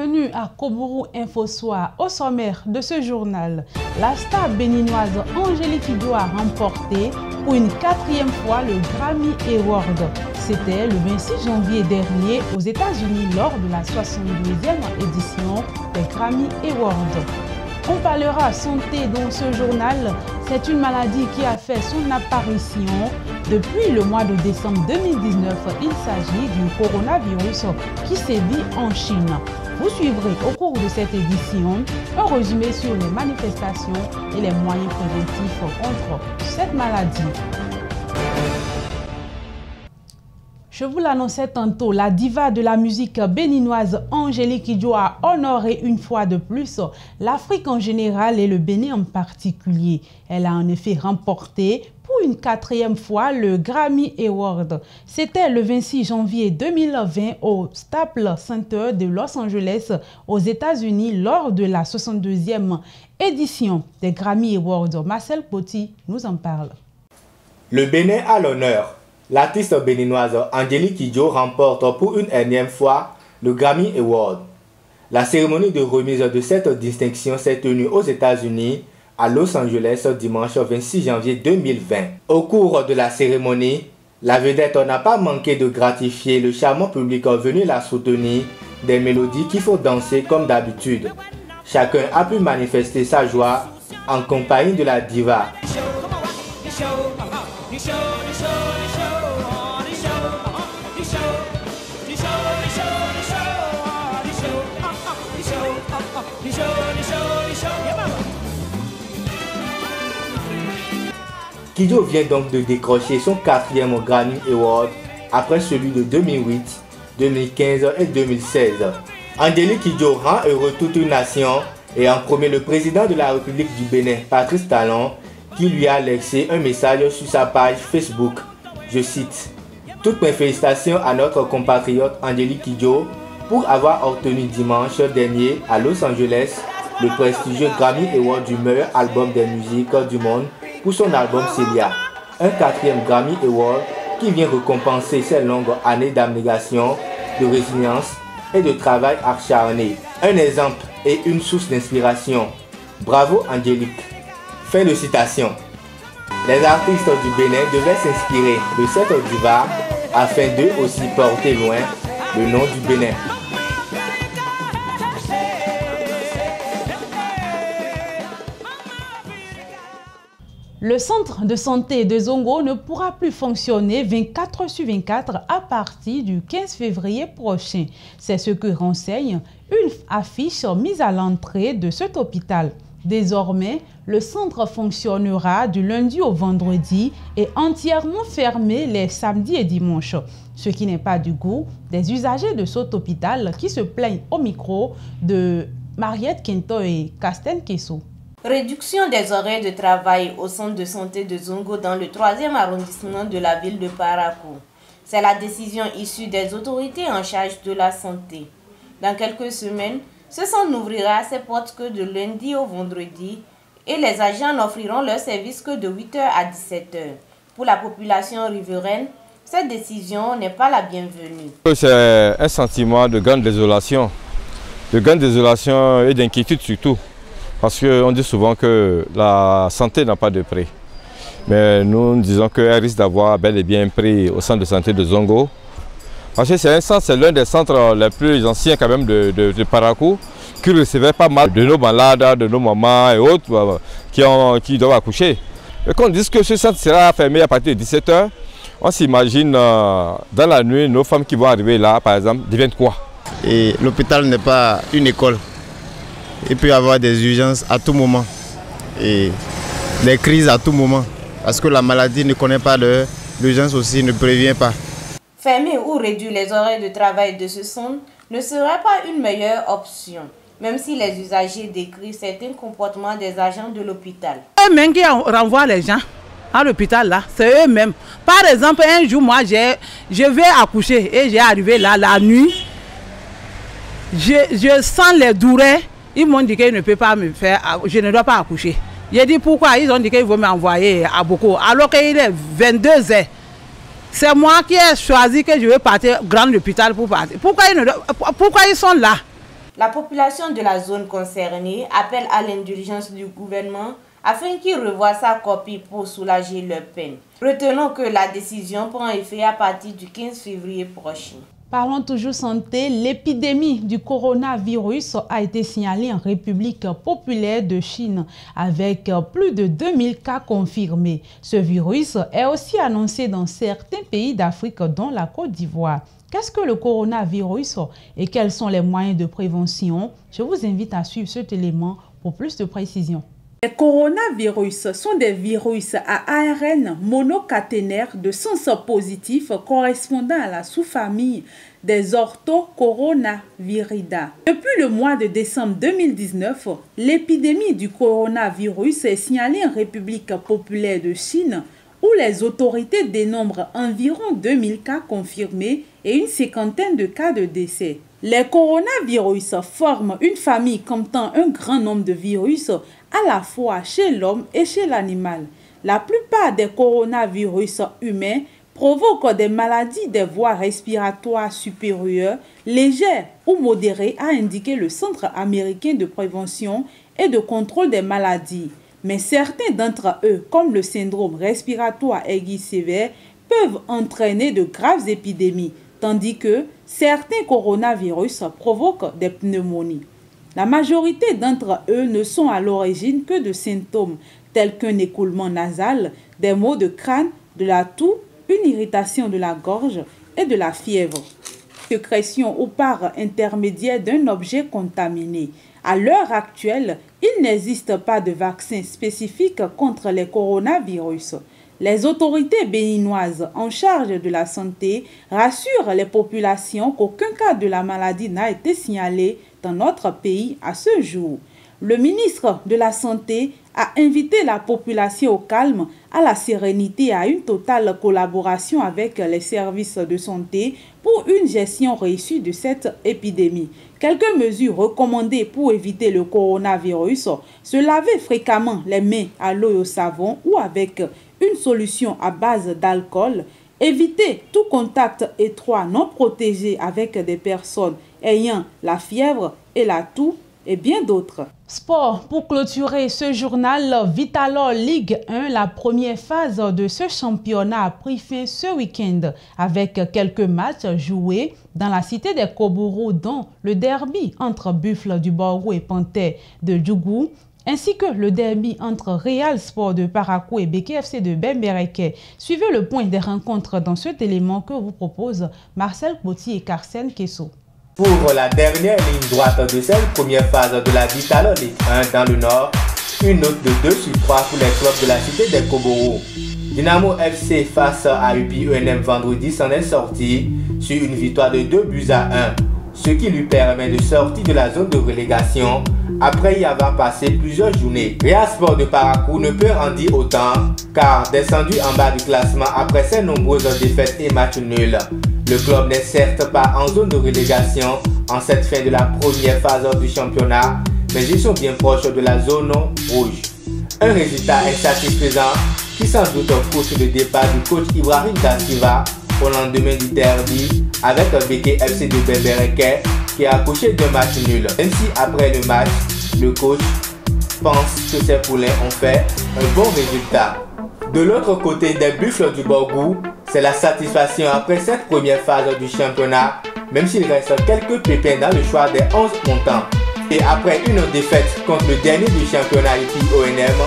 bienvenue à Kobourou Info Soir. Au sommaire de ce journal, la star béninoise Angélique Kidjo a remporté pour une 4e fois le Grammy Award. C'était le 26 janvier dernier aux États-Unis lors de la 62e édition des Grammy Awards. On parlera santé dans ce journal. C'est une maladie qui a fait son apparition depuis le mois de décembre 2019. Il s'agit du coronavirus qui sévit en Chine. Vous suivrez au cours de cette édition un résumé sur les manifestations et les moyens préventifs contre cette maladie. Je vous l'annonçais tantôt, la diva de la musique béninoise Angélique Kidjo a honoré une fois de plus l'Afrique en général et le Bénin en particulier. Elle a en effet remporté pour une 4e fois le Grammy Award. C'était le 26 janvier 2020 au Staples Center de Los Angeles aux États-Unis lors de la 62e édition des Grammy Awards. Marcel Poti nous en parle. Le Bénin a l'honneur. L'artiste béninoise Angélique Kidjo remporte pour une énième fois le Grammy Award. La cérémonie de remise de cette distinction s'est tenue aux États-Unis, à Los Angeles, dimanche 26 janvier 2020. Au cours de la cérémonie, la vedette n'a pas manqué de gratifier le charmant public venu la soutenir des mélodies qu'il faut danser comme d'habitude. Chacun a pu manifester sa joie en compagnie de la diva. Kidjo vient donc de décrocher son 4e Grammy Award après celui de 2008, 2015 et 2016. Angélique Kidjo rend heureux toute une nation et en premier le président de la République du Bénin, Patrice Talon, qui lui a laissé un message sur sa page Facebook. Je cite: « Toutes mes félicitations à notre compatriote Angélique Kidjo pour avoir obtenu dimanche dernier à Los Angeles le prestigieux Grammy Award du meilleur album des musiques du monde pour son album Celia, un 4e Grammy Award qui vient récompenser ses longues années d'abnégation, de résilience et de travail acharné. Un exemple et une source d'inspiration. Bravo Angélique. » Fin de citation. Les artistes du Bénin devaient s'inspirer de cette diva afin d'eux aussi porter loin le nom du Bénin. Le centre de santé de Zongo ne pourra plus fonctionner 24/24 à partir du 15 février prochain. C'est ce que renseigne une affiche mise à l'entrée de cet hôpital. Désormais, le centre fonctionnera du lundi au vendredi et entièrement fermé les samedis et dimanches. Ce qui n'est pas du goût des usagers de cet hôpital qui se plaignent au micro de Mariette Quinto et Casten Kesso. Réduction des horaires de travail au centre de santé de Zongo dans le 3e arrondissement de la ville de Parakou. C'est la décision issue des autorités en charge de la santé. Dans quelques semaines, ce centre n'ouvrira ses portes que de lundi au vendredi et les agents n'offriront leur service que de 8h à 17h. Pour la population riveraine, cette décision n'est pas la bienvenue. C'est un sentiment de grande désolation et d'inquiétude surtout. Parce qu'on dit souvent que la santé n'a pas de prix. Mais nous disons qu'elle risque d'avoir bel et bien un prix au centre de santé de Zongo. Parce que c'est l'un des centres les plus anciens quand même de Parakou, qui recevait pas mal de nos malades, de nos mamans et autres qui doivent accoucher. Et quand on dit que ce centre sera fermé à partir de 17h, on s'imagine dans la nuit, nos femmes qui vont arriver là, par exemple, deviennent quoi? Et l'hôpital n'est pas une école. Il peut y avoir des urgences à tout moment et des crises à tout moment parce que la maladie ne connaît pas l'heure, l'urgence aussi ne prévient pas. Fermer ou réduire les horaires de travail de ce centre ne serait pas une meilleure option, même si les usagers décrivent certains comportements des agents de l'hôpital. Eux-mêmes qui renvoient les gens à l'hôpital là, c'est eux-mêmes. Par exemple, un jour, moi, je vais accoucher et j'ai arrivé là la nuit, je sens les douleurs. Ils m'ont dit qu'ils ne peuvent pas me faire, je ne dois pas accoucher. J'ai dit pourquoi, ils ont dit qu'ils vont m'envoyer à Boko, alors qu'il est 22h. C'est moi qui ai choisi que je vais partir au grand hôpital pour partir. Pourquoi ils sont là? La population de la zone concernée appelle à l'indulgence du gouvernement afin qu'il revoie sa copie pour soulager leur peine. Retenons que la décision prend effet à partir du 15 février prochain. Parlons toujours santé. L'épidémie du coronavirus a été signalée en République populaire de Chine avec plus de 2000 cas confirmés. Ce virus est aussi annoncé dans certains pays d'Afrique, dont la Côte d'Ivoire. Qu'est-ce que le coronavirus et quels sont les moyens de prévention? Je vous invite à suivre cet élément pour plus de précision. Les coronavirus sont des virus à ARN monocaténaire de sens positif correspondant à la sous-famille des orthocoronavirida. Depuis le mois de décembre 2019, l'épidémie du coronavirus est signalée en République populaire de Chine où les autorités dénombrent environ 2000 cas confirmés et une cinquantaine de cas de décès. Les coronavirus forment une famille comptant un grand nombre de virus à la fois chez l'homme et chez l'animal. La plupart des coronavirus humains provoquent des maladies des voies respiratoires supérieures, légères ou modérées, a indiqué le Centre américain de prévention et de contrôle des maladies. Mais certains d'entre eux, comme le syndrome respiratoire aigu sévère, peuvent entraîner de graves épidémies, tandis que certains coronavirus provoquent des pneumonies. La majorité d'entre eux ne sont à l'origine que de symptômes tels qu'un écoulement nasal, des maux de crâne, de la toux, une irritation de la gorge et de la fièvre. Sécrétion ou par intermédiaire d'un objet contaminé. À l'heure actuelle, il n'existe pas de vaccin spécifique contre les coronavirus. Les autorités béninoises en charge de la santé rassurent les populations qu'aucun cas de la maladie n'a été signalé dans notre pays à ce jour. Le ministre de la Santé a invité la population au calme, à la sérénité et à une totale collaboration avec les services de santé pour une gestion réussie de cette épidémie. Quelques mesures recommandées pour éviter le coronavirus: se laver fréquemment les mains à l'eau et au savon ou avec une solution à base d'alcool, éviter tout contact étroit non protégé avec des personnes ayant la fièvre et la toux et bien d'autres. Sport, pour clôturer ce journal, Vital'Or Ligue 1, la première phase de ce championnat a pris fin ce week-end avec quelques matchs joués dans la cité des Kobourou, dont le derby entre Buffles du Borgou et Panthère de Djougou, ainsi que le derby entre Real Sport de Parakou et BKFC de Bembereke. Suivez le point des rencontres dans cet élément que vous propose Marcel Potier et Carsen Kesso. Pour la dernière ligne droite de cette première phase de la Vital'Or Ligue 1 dans le Nord, une note de 2/3 pour les clubs de la cité des Kobourou. Dynamo FC face à UPI-ENM vendredi s'en est sorti sur une victoire de 2-1, ce qui lui permet de sortir de la zone de relégation après y avoir passé plusieurs journées. Real Sport de Parakou ne peut en dire autant car descendu en bas du classement après ses nombreuses défaites et matchs nuls. Le club n'est certes pas en zone de relégation en cette fin de la première phase du championnat, mais ils sont bien proches de la zone rouge. Un résultat insatisfaisant qui sans doute coûte le départ du coach Ibrahim Da Silva au lendemain du derby avec BKFC de Bembereke qui a accouché d'un match nul. Même si après le match, le coach pense que ses poulains ont fait un bon résultat. De l'autre côté des Buffles du Borgou, c'est la satisfaction après cette première phase du championnat, même s'il reste quelques pépins dans le choix des 11 montants. Et après une défaite contre le dernier du championnat UPI-ONM,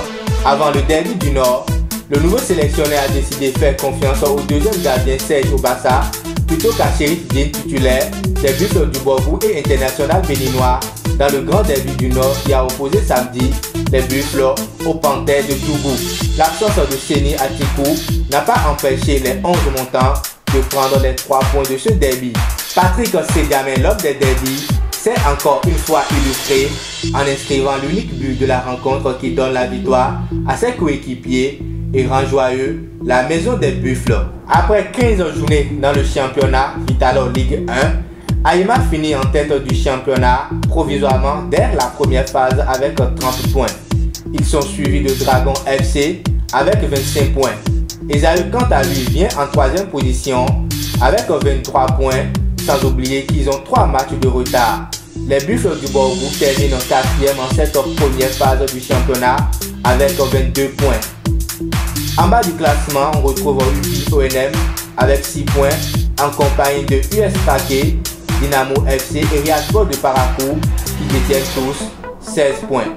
avant le derby du Nord, le nouveau sélectionneur a décidé de faire confiance au deuxième gardien Serge Obassa plutôt qu'à Chérif Diène titulaire des Buffles du Borgou et international béninois dans le grand derby du Nord qui a opposé samedi les Buffles aux Panthères de Djougou. L'absence de Séni Atikou n'a pas empêché les 11 montants de prendre les 3 points de ce derby. Patrick Sédiamen, l'homme des derbies, s'est encore une fois illustré en inscrivant l'unique but de la rencontre qui donne la victoire à ses coéquipiers et rend joyeux la maison des Buffles. Après 15 journées dans le championnat Vital'Or Ligue 1, Aïma finit en tête du championnat provisoirement dès la première phase avec 30 points. Ils sont suivis de Dragon FC avec 25 points. Esaü quant à lui vient en 3e position avec 23 points, sans oublier qu'ils ont 3 matchs de retard. Les Buffles du Borgou terminent en 4e en cette première phase du championnat avec 22 points. En bas du classement, on retrouve UPONM avec 6 points en compagnie de US Kraké, Dynamo FC et Real Sport de Parakou qui détiennent tous 16 points.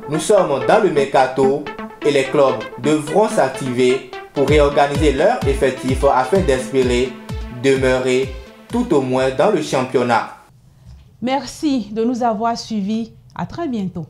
Nous sommes dans le mercato et les clubs devront s'activer pour réorganiser leur effectif afin d'espérer demeurer tout au moins dans le championnat. Merci de nous avoir suivis. À très bientôt.